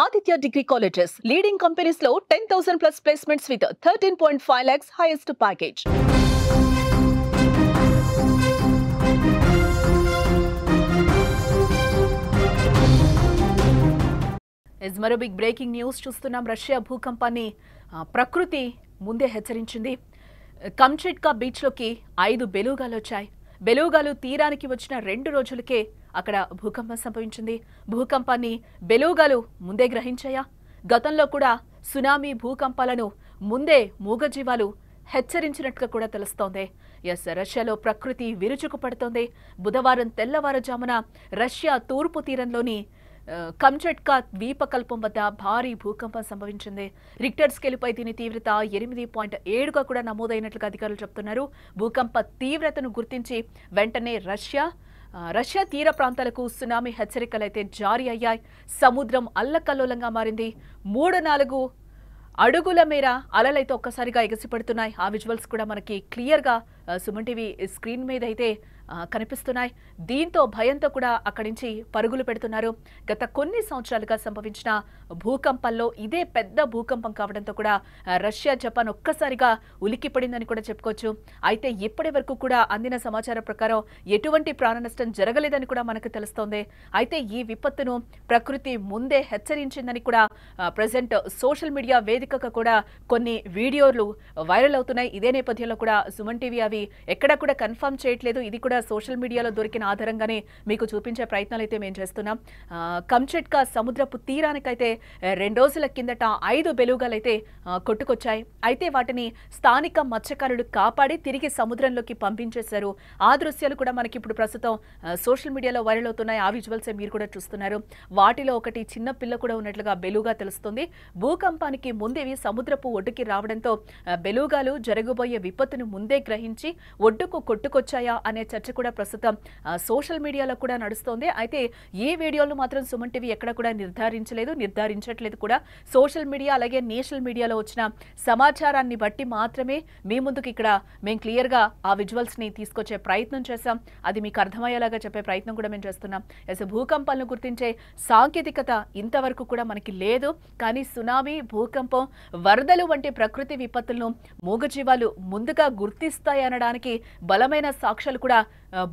Aditya Degree Colleges, leading companies low 10,000 plus placements with 13.5 lakhs highest package. మరో big breaking news చూస్తున్నాం. Russia భూకంపాన్ని ప్రకృతి ముందే హెచ్చరించింది. Kamchatka బీచ్లోకి 5 బెలూగాలు వచ్చాయి. బెలూగాలు తీరానికి వచ్చిన 2 రోజులకే అక్కడ భూకంపం సంభవించింది. భూకంపాన్ని బెలూగాలు ముందే గ్రహించాయా? గతంలో కూడా సునామీ భూకంపాలను ముందే మూగజీవాలు హెచ్చరించినట్టుగా కూడా తెలుస్తోంది. రష్యాలో ప్రకృతి విరుచుకుపడుతోంది. బుధవారం తెల్లవారుజామున రష్యా తూర్పు తీరంలోని కమ్చట్కా ద్వీపకల్పం వద్ద భారీ భూకంపం సంభవించింది. రిక్టర్ స్కేలుపై దీని తీవ్రత 8.7గా కూడా నమోదైనట్లుగా అధికారులు చెబుతున్నారు. భూకంప తీవ్రతను గుర్తించి వెంటనే రష్యా తీర ప్రాంతాలకు సునామీ హెచ్చరికలైతే జారీ అయ్యాయి. సముద్రం అల్లకల్లోలంగా మారింది. 3-4 అడుగుల మేర అలలైతే ఒక్కసారిగా ఎగసిపడుతున్నాయి. ఆ విజువల్స్ కూడా మనకి క్లియర్గా సుమన్ టీవీ స్క్రీన్ మీద అయితే కనిపిస్తున్నాయి. దీంతో భయంతో కూడా అక్కడి నుంచి పరుగులు పెడుతున్నారు. గత కొన్ని సంవత్సరాలుగా సంభవించిన భూకంపంలో ఇదే పెద్ద భూకంపం కావడంతో కూడా రష్యా జపాన్ ఒక్కసారిగా ఉలిక్కిపడిందని కూడా చెప్పుకోవచ్చు. అయితే ఇప్పటి వరకు కూడా అందిన సమాచారం ప్రకారం ఎటువంటి ప్రాణ నష్టం జరగలేదని కూడా మనకు తెలుస్తోంది. అయితే ఈ విపత్తును ప్రకృతి ముందే హెచ్చరించిందని కూడా ప్రెజెంట్ సోషల్ మీడియా వేదికగా కూడా కొన్ని వీడియోలు వైరల్ అవుతున్నాయి. ఇదే నేపథ్యంలో కూడా సుమన్ టీవీ అవి ఎక్కడా కూడా కన్ఫర్మ్ చేయట్లేదు. ఇది కూడా సోషల్ మీడియాలో దొరికిన ఆధారంగానే మీకు చూపించే ప్రయత్నాలు అయితే మేము చేస్తున్నాం. కమ్చట్కా సముద్రపు తీరానికైతే 2 రోజుల కిందట 5 బెలూగాలు అయితే కొట్టుకొచ్చాయి. అయితే వాటిని స్థానిక మత్స్యకారులు కాపాడి తిరిగి సముద్రంలోకి పంపించేశారు. ఆ దృశ్యాలు కూడా మనకి ఇప్పుడు ప్రస్తుతం సోషల్ మీడియాలో వైరల్ అవుతున్నాయి. ఆ విజువల్స్ మీరు కూడా చూస్తున్నారు. వాటిలో ఒకటి చిన్న పిల్ల కూడా ఉన్నట్లుగా బెలూగా తెలుస్తుంది. భూకంపానికి ముందేవి సముద్రపు ఒడ్డుకి రావడంతో బెలూగాలు జరగబోయే విపత్తును ముందే గ్రహించి ఒడ్డుకు కొట్టుకొచ్చాయా అనే చర్చ కూడా ప్రస్తుతం సోషల్ మీడియాలో కూడా నడుస్తోంది. అయితే ఈ వీడియోలు మాత్రం సుమన్ టీవీ ఎక్కడ కూడా నిర్ధారించట్లేదు కూడా. సోషల్ మీడియా అలాగే నేషనల్ మీడియాలో వచ్చిన సమాచారాన్ని బట్టి మాత్రమే మీ ముందుకు ఇక్కడ మేము క్లియర్గా ఆ విజువల్స్ ని తీసుకొచ్చే ప్రయత్నం చేశాం. అది మీకు అర్థమయ్యేలాగా చెప్పే ప్రయత్నం కూడా మేము చేస్తున్నాం. భూకంపాలను గుర్తించే సాంకేతికత ఇంతవరకు కూడా మనకి లేదు. కానీ సునామీ, భూకంపం, వరదలు వంటి ప్రకృతి విపత్తులను మూగజీవాలు ముందుగా గుర్తిస్తాయనడానికి బలమైన సాక్ష్యాలు కూడా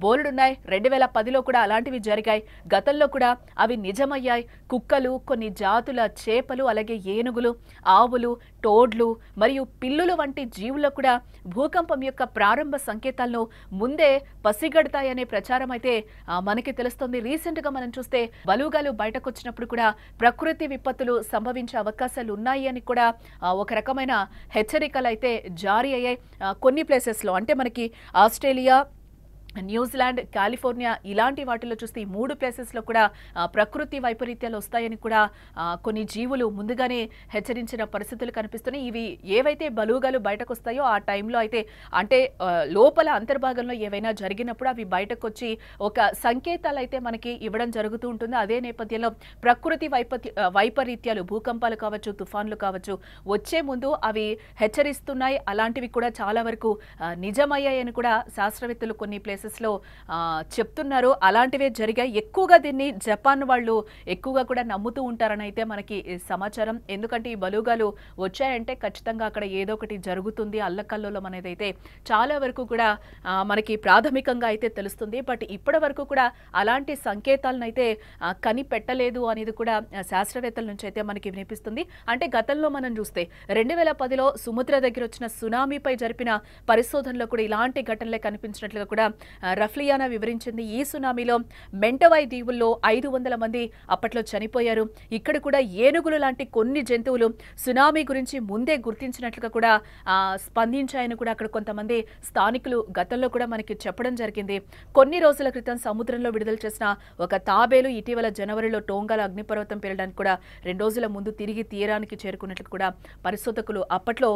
బోలెడున్నాయి. 2010లో కూడా అలాంటివి జరిగాయి. గతంలో కూడా అవి నిజమయ్యాయి. కుక్కలు, కొన్ని జాతుల చేపలు, అలాగే ఏనుగులు, ఆవులు, టోడ్లు మరియు పిల్లులు వంటి జీవులు కూడా భూకంపం యొక్క ప్రారంభ సంకేతాలను ముందే పసిగడతాయనే ప్రచారం అయితే మనకి తెలుస్తుంది. రీసెంట్గా మనం చూస్తే బలూగాలు బయటకు వచ్చినప్పుడు కూడా ప్రకృతి విపత్తులు సంభవించే అవకాశాలు ఉన్నాయి అని కూడా ఒక రకమైన హెచ్చరికలు అయితే జారీ అయ్యాయి. కొన్ని ప్లేసెస్లో అంటే మనకి ఆస్ట్రేలియా, న్యూజిలాండ్, కాలిఫోర్నియా ఇలాంటి వాటిలో చూస్తే ఈ 3 ప్లేసెస్లో కూడా ప్రకృతి వైపరీత్యాలు వస్తాయని కూడా కొన్ని జీవులు ముందుగానే హెచ్చరించిన పరిస్థితులు కనిపిస్తున్నాయి. ఇవి ఏవైతే బలూగాలు బయటకు వస్తాయో ఆ టైంలో అయితే అంటే లోపల అంతర్భాగంలో ఏవైనా జరిగినప్పుడు అవి బయటకు వచ్చి ఒక సంకేతాలు అయితే మనకి ఇవ్వడం జరుగుతూ ఉంటుంది. అదే నేపథ్యంలో ప్రకృతి వైపరీత్యాలు, భూకంపాలు కావచ్చు, తుఫాన్లు కావచ్చు, వచ్చే ముందు అవి హెచ్చరిస్తున్నాయి. అలాంటివి కూడా చాలా వరకు నిజమయ్యాయని కూడా శాస్త్రవేత్తలు కొన్ని లో చెప్తున్నారు. అలాంటివే జరిగాయి. ఎక్కువగా దీన్ని జపాన్ వాళ్ళు ఎక్కువగా కూడా నమ్ముతూ ఉంటారని అయితే మనకి సమాచారం. ఎందుకంటే ఈ బలూగాలు వచ్చాయంటే ఖచ్చితంగా అక్కడ ఏదో ఒకటి జరుగుతుంది, అల్లకల్లోలం అనేది అయితే చాలా వరకు కూడా మనకి ప్రాథమికంగా అయితే తెలుస్తుంది. బట్ ఇప్పటి వరకు కూడా అలాంటి సంకేతాలను అయితే కనిపెట్టలేదు అనేది కూడా శాస్త్రవేత్తల నుంచి అయితే మనకి వినిపిస్తుంది. అంటే గతంలో మనం చూస్తే 2010లో సుముద్ర దగ్గర వచ్చిన సునామీపై జరిపిన పరిశోధనలో కూడా ఇలాంటి ఘటనలే కనిపించినట్లుగా కూడా రఫ్లియానా వివరించింది. ఈ సునామీలో మెంటవాయ్ దీవుల్లో 500 మంది అప్పట్లో చనిపోయారు. ఇక్కడ కూడా ఏనుగులు లాంటి కొన్ని జంతువులు సునామీ గురించి ముందే గుర్తించినట్లుగా కూడా స్పందించాయని కూడా అక్కడ కొంతమంది స్థానికులు గతంలో కూడా మనకి చెప్పడం జరిగింది. కొన్ని రోజుల క్రితం సముద్రంలో విడుదల చేసిన ఒక తాబేలు ఇటీవల జనవరిలో టోంగాలో అగ్నిపర్వతం పేలడానికి కూడా 2 రోజుల ముందు తిరిగి తీరానికి చేరుకున్నట్లు కూడా పరిశోధకులు అప్పట్లో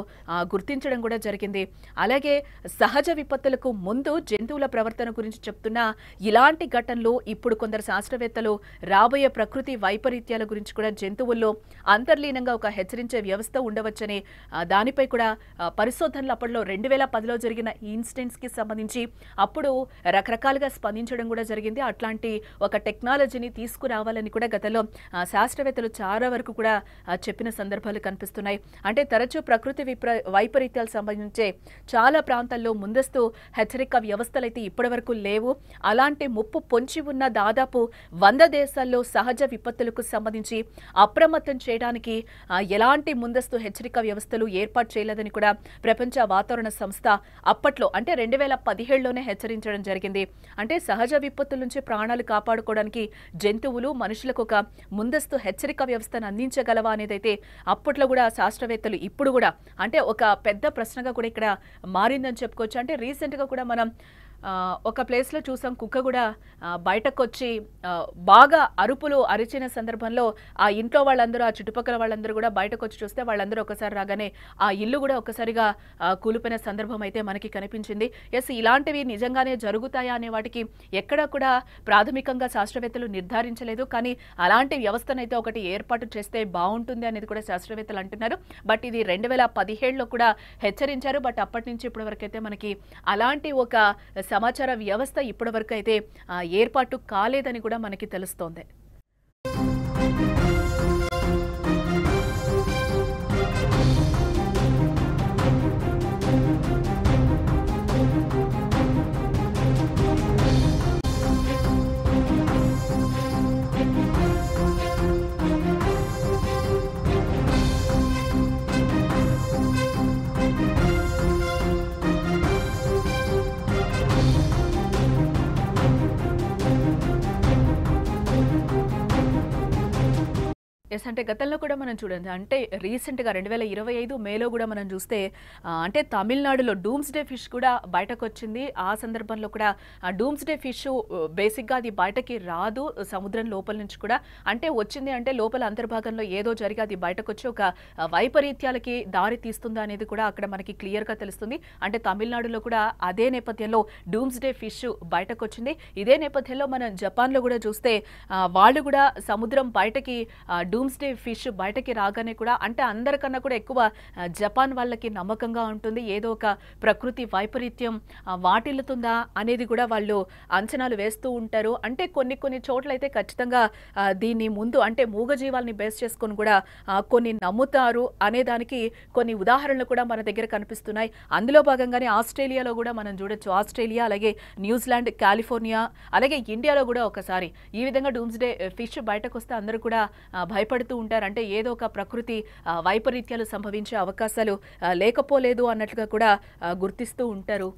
గుర్తించడం కూడా జరిగింది. అలాగే సహజ విపత్తులకు ముందు జంతువుల ప్రవర్తన గురించి చెప్తున్నా ఇలాంటి ఘటనలు ఇప్పుడు కొందరు శాస్త్రవేత్తలు రాబోయే ప్రకృతి వైపరీత్యాల గురించి కూడా జంతువుల్లో అంతర్లీనంగా ఒక హెచ్చరించే వ్యవస్థ ఉండవచ్చని దానిపై కూడా పరిశోధనలు అప్పట్లో 2010లో జరిగిన ఇన్సిడెంట్స్ కి సంబంధించి అప్పుడు రకరకాలుగా స్పందించడం కూడా జరిగింది. అట్లాంటి ఒక టెక్నాలజీని తీసుకురావాలని కూడా గతంలో శాస్త్రవేత్తలు చాలా వరకు కూడా చెప్పిన సందర్భాలు కనిపిస్తున్నాయి. అంటే తరచూ ప్రకృతి వైపరీత్యాలు సంబంధించే చాలా ప్రాంతాల్లో ముందస్తు హెచ్చరిక వ్యవస్థలు అయితే ఇప్పటి వరకు లేవు. అలాంటి ముప్పు పొంచి ఉన్న దాదాపు 100 దేశాల్లో సహజ విపత్తులకు సంబంధించి అప్రమత్తం చేయడానికి ఎలాంటి ముందస్తు హెచ్చరిక వ్యవస్థలు ఏర్పాటు చేయలేదని కూడా ప్రపంచ వాతావరణ సంస్థ అప్పట్లో అంటే 2017లోనే హెచ్చరించడం జరిగింది. అంటే సహజ విపత్తుల నుంచి ప్రాణాలు కాపాడుకోవడానికి జంతువులు మనుషులకు ఒక ముందస్తు హెచ్చరిక వ్యవస్థను అందించగలవా అనేదైతే అప్పట్లో కూడా శాస్త్రవేత్తలు ఇప్పుడు కూడా అంటే ఒక పెద్ద ప్రశ్నగా కూడా ఇక్కడ మారిందని చెప్పుకోవచ్చు. అంటే రీసెంట్గా కూడా మనం ఒక ప్లేస్లో చూసాం, కుక్క కూడా బయటకు వచ్చి బాగా అరుపులు అరిచిన సందర్భంలో ఆ ఇంట్లో వాళ్ళందరూ ఆ చుట్టుపక్కల వాళ్ళందరూ కూడా బయటకు వచ్చి చూస్తే వాళ్ళందరూ ఒకసారి రాగానే ఆ ఇల్లు కూడా ఒక్కసారిగా కూలిపోయిన సందర్భం అయితే మనకి కనిపించింది. ఎస్, ఇలాంటివి నిజంగానే జరుగుతాయా అనే వాటికి ఎక్కడా కూడా ప్రాథమికంగా శాస్త్రవేత్తలు నిర్ధారించలేదు. కానీ అలాంటి వ్యవస్థనైతే ఒకటి ఏర్పాటు చేస్తే బాగుంటుంది అనేది కూడా శాస్త్రవేత్తలు అంటున్నారు. బట్ ఇది 2017లో కూడా హెచ్చరించారు. బట్ అప్పటి నుంచి ఇప్పటి వరకు అయితే మనకి అలాంటి ఒక సమాచార వ్యవస్థ ఇప్పటి వరకు అయితే ఏర్పాటు కాలేదని కూడా మనకి తెలుస్తోంది. ఎస్, అంటే గతంలో కూడా మనం చూడండి, అంటే రీసెంట్గా 2025 మేలో కూడా మనం చూస్తే అంటే తమిళనాడులో డూమ్స్డే ఫిష్ కూడా బయటకు వచ్చింది. ఆ సందర్భంలో కూడా డూమ్స్డే ఫిష్ బేసిక్గా అది బయటకి రాదు సముద్రం లోపల నుంచి కూడా. అంటే వచ్చింది అంటే లోపల అంతర్భాగంలో ఏదో జరిగి అది బయటకు వచ్చి ఒక వైపరీత్యాలకి దారి తీస్తుందా అనేది కూడా అక్కడ మనకి క్లియర్గా తెలుస్తుంది. అంటే తమిళనాడులో కూడా అదే నేపథ్యంలో డూమ్స్డే ఫిష్ బయటకు వచ్చింది. ఇదే నేపథ్యంలో మనం జపాన్లో కూడా చూస్తే వాళ్ళు కూడా సముద్రం బయటకి డూమ్స్డే ఫిష్ బయటకి రాగానే కూడా అంటే అందరికన్నా కూడా ఎక్కువ జపాన్ వాళ్ళకి నమ్మకంగా ఉంటుంది. ఏదో ఒక ప్రకృతి వైపరీత్యం వాటిల్లుతుందా అనేది కూడా వాళ్ళు అంచనాలు వేస్తూ ఉంటారు. అంటే కొన్ని చోట్ల అయితే ఖచ్చితంగా దీన్ని ముందు అంటే మూగజీవాల్ని బేస్ చేసుకొని కూడా కొన్ని నమ్ముతారు అనే దానికి కొన్ని ఉదాహరణలు కూడా మన దగ్గర కనిపిస్తున్నాయి. అందులో భాగంగానే ఆస్ట్రేలియాలో కూడా మనం చూడొచ్చు. ఆస్ట్రేలియా, అలాగే న్యూజిలాండ్, కాలిఫోర్నియా, అలాగే ఇండియాలో కూడా ఒకసారి ఈ విధంగా డూమ్స్డే ఫిష్ బయటకు వస్తే అందరూ కూడా భయపడుతూ ఉంటారు. అంటే ఏదో ఒక ప్రకృతి వైపరీత్యాలు సంభవించే అవకాశాలు లేకపోలేదు అన్నట్లుగా కూడా గుర్తిస్తూ ఉంటారు.